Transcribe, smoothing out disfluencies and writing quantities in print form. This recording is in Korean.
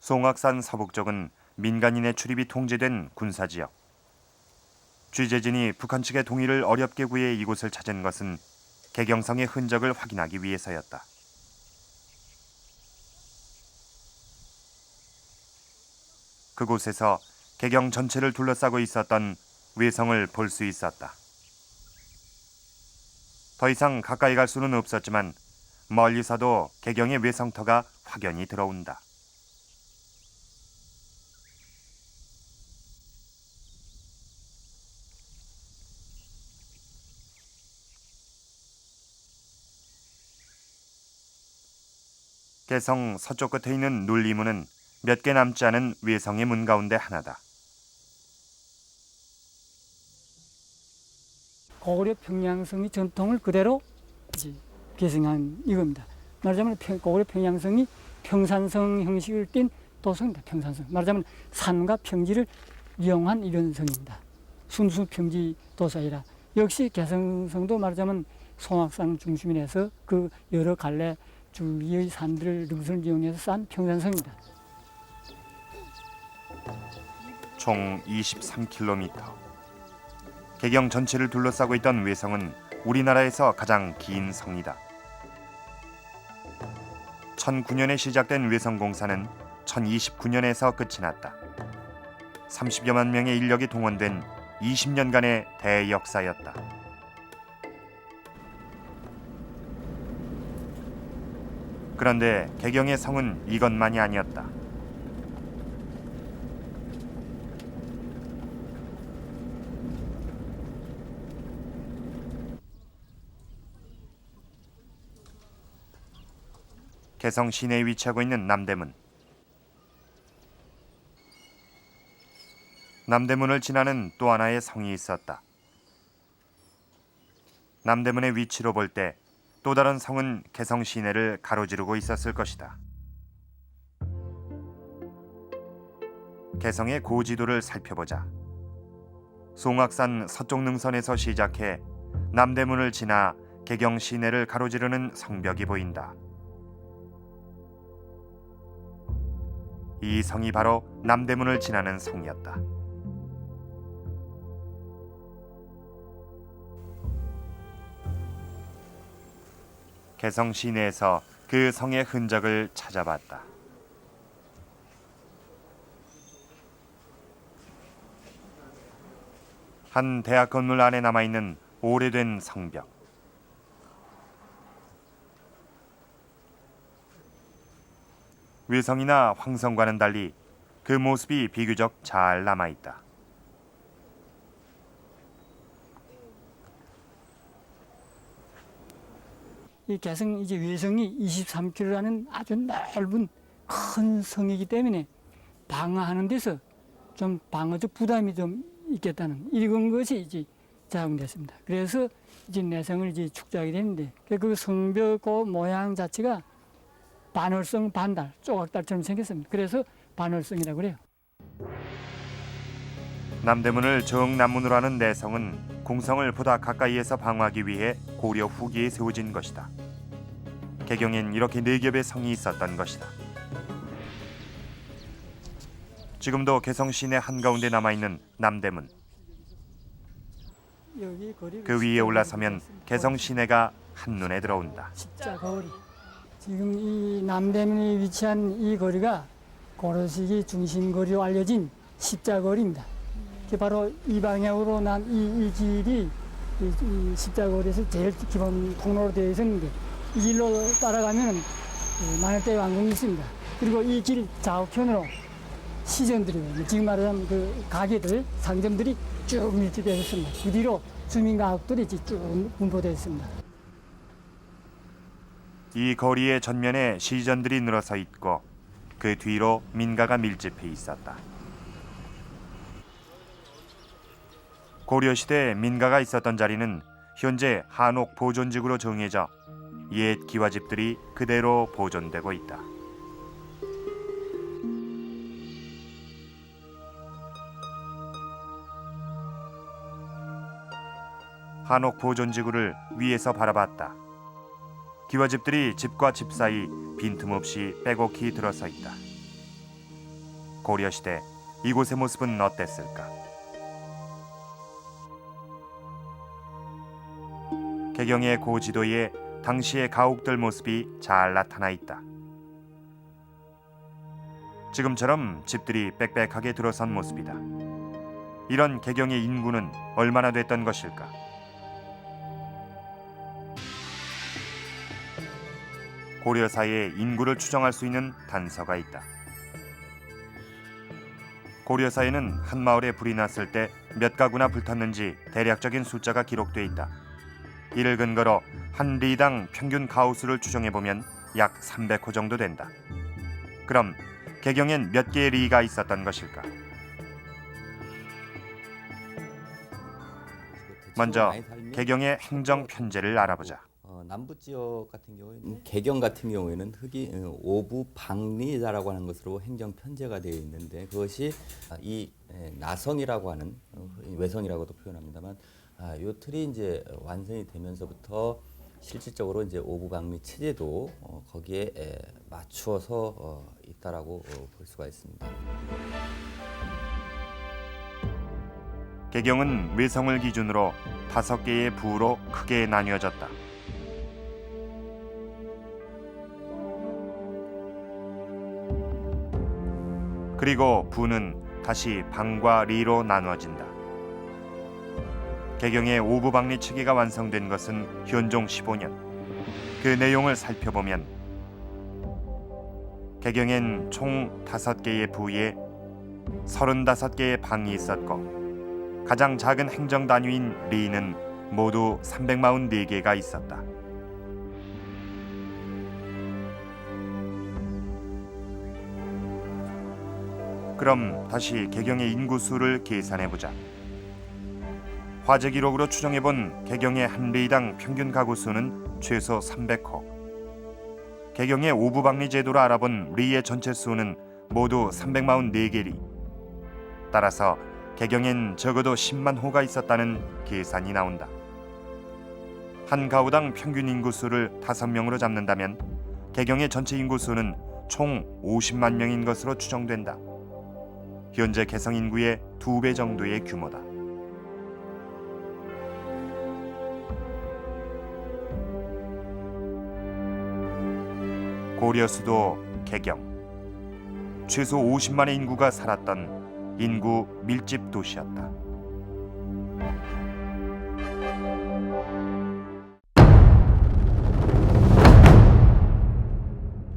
송악산 서북쪽은 민간인의 출입이 통제된 군사지역. 취재진이 북한 측의 동의를 어렵게 구해 이곳을 찾은 것은 개경성의 흔적을 확인하기 위해서였다. 그곳에서 개경 전체를 둘러싸고 있었던 외성을 볼 수 있었다. 더 이상 가까이 갈 수는 없었지만 멀리서도 개경의 외성터가 확연히 들어온다. 개성 서쪽 끝에 있는 눌리문은 몇 개 남지 않은 외성의 문 가운데 하나다. 고구려 평양성의 전통을 그대로 이제 계승한 이겁니다. 말하자면 고구려 평양성이 평산성 형식을 띈 도성입니다. 평산성. 말하자면 산과 평지를 이용한 이런 성입니다. 순수 평지 도시 아니라 역시 개성성도 말하자면 송악산 중심이라서 그 여러 갈래 줄기의 산들을 능선을 이용해서 쌓은 평산성입니다. 총 23km. 개경 전체를 둘러싸고 있던 외성은 우리나라에서 가장 긴 성이다. 1009년에 시작된 외성공사는 1029년에서 끝이 났다. 30여만 명의 인력이 동원된 20년간의 대역사였다. 그런데 개경의 성은 이것만이 아니었다. 개성 시내에 위치하고 있는 남대문. 남대문을 지나는 또 하나의 성이 있었다. 남대문의 위치로 볼 때 또 다른 성은 개성 시내를 가로지르고 있었을 것이다. 개성의 고지도를 살펴보자. 송악산 서쪽 능선에서 시작해 남대문을 지나 개경 시내를 가로지르는 성벽이 보인다. 이 성이 바로 남대문을 지나는 성이었다. 개성 시내에서 그 성의 흔적을 찾아봤다. 한 대학 건물 안에 남아있는 오래된 성벽. 외성이나 황성과는 달리 그 모습이 비교적 잘 남아있다. 이 개성 이제 외성이 23km라는 아주 넓은 큰 성이기 때문에 방어하는 데서 좀 방어적 부담이 좀 있겠다는 이런 것이 이제 작용됐습니다. 그래서 이제 내성을 이제 축소하게 되는데 그 성벽 모양 자체가 반월성 반달, 조각달처럼 생겼습니다. 그래서 반월성이라고 그래요. 남대문을 정남문으로 하는 내성은 공성을 보다 가까이에서 방어하기 위해 고려 후기에 세워진 것이다. 개경엔 이렇게 4겹의 성이 있었던 것이다. 지금도 개성 시내 한가운데 남아있는 남대문. 그 위에 올라서면 개성 시내가 한눈에 들어온다. 십자거리. 지금 이 남대문에 위치한 이 거리가 고려시기 중심거리로 알려진 십자거리입니다. 바로 이 방향으로 난 이 길이 이 십자거리에서 제일 기본 통로로 되어 있었는데 이 길로 따라가면 만월대 왕궁이 있습니다. 그리고 이 길 좌우편으로 시전들이 지금 말하자면 그 가게들, 상점들이 쭉 밀집되어 있습니다. 그 뒤로 주민가옥들이 쭉 분포되어 있습니다. 이 거리의 전면에 시전들이 늘어서 있고 그 뒤로 민가가 밀집해 있었다. 고려시대 민가가 있었던 자리는 현재 한옥 보존지구로 정해져 옛 기와집들이 그대로 보존되고 있다. 한옥 보존지구를 위에서 바라봤다. 기와집들이 집과 집 사이 빈틈없이 빼곡히 들어서 있다. 고려시대 이곳의 모습은 어땠을까? 개경의 고지도에 당시의 가옥들 모습이 잘 나타나 있다. 지금처럼 집들이 빽빽하게 들어선 모습이다. 이런 개경의 인구는 얼마나 됐던 것일까? 고려사의 인구를 추정할 수 있는 단서가 있다. 고려사에는 한 마을에 불이 났을 때 몇 가구나 불탔는지 대략적인 숫자가 기록돼 있다. 이를 근거로 한 리당 평균 가구수를 추정해보면 약 300호 정도 된다. 그럼 개경엔 몇 개의 리가 있었던 것일까? 먼저 개경의 행정 편제를 알아보자. 남부 지역 같은 경우에는 개경 같은 경우에는 흙이 오부 방리자라고 하는 것으로 행정 편제가 되어 있는데, 그것이 이 나성이라고 하는 외성이라고도 표현합니다만, 이 틀이 이제 완성이 되면서부터 실질적으로 이제 오부 방리 체제도 거기에 맞추어서 있다라고 볼 수가 있습니다. 개경은 외성을 기준으로 5개의 부로 크게 나뉘어졌다. 그리고 부는 다시 방과 리로 나누어진다. 개경의 오부방리 체계가 완성된 것은 현종 15년. 그 내용을 살펴보면 개경엔 총 5개의 부에 35개의 방이 있었고, 가장 작은 행정 단위인 리는 모두 344개가 있었다. 그럼 다시 개경의 인구수를 계산해보자. 화재 기록으로 추정해본 개경의 한 리당 평균 가구 수는 최소 300호. 개경의 오부방리 제도로 알아본 리의 전체 수는 모두 344개 리. 따라서 개경엔 적어도 10만 호가 있었다는 계산이 나온다. 한 가구당 평균 인구수를 5명으로 잡는다면 개경의 전체 인구수는 총 50만 명인 것으로 추정된다. 현재 개성 인구의 2배 정도의 규모다. 고려 수도 개경. 최소 50만의 인구가 살았던 인구 밀집 도시였다.